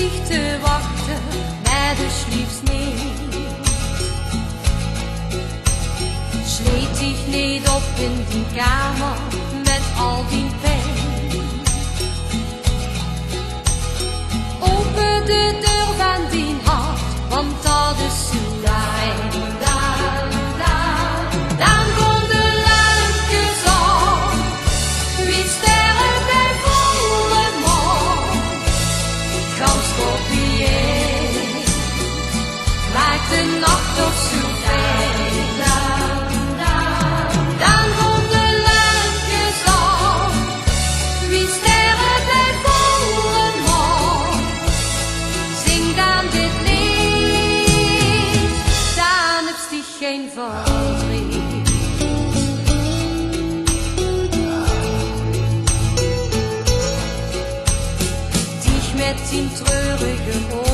dich te wachten met de Schliefsnee. Sleet dich niet op in die kamer met al die pijn. Open de deur van die hart, want dat is zo fijn. Dan komt de lampjes op, wie sterren bij volle maan. Gans kopieer, maakt de nacht toch zo fijn. Dan komt de lampjes op, wie sterren bij volle maan. Zing dan dit lied, dan heeft dich geen verdriet. Dich met die treurige ogen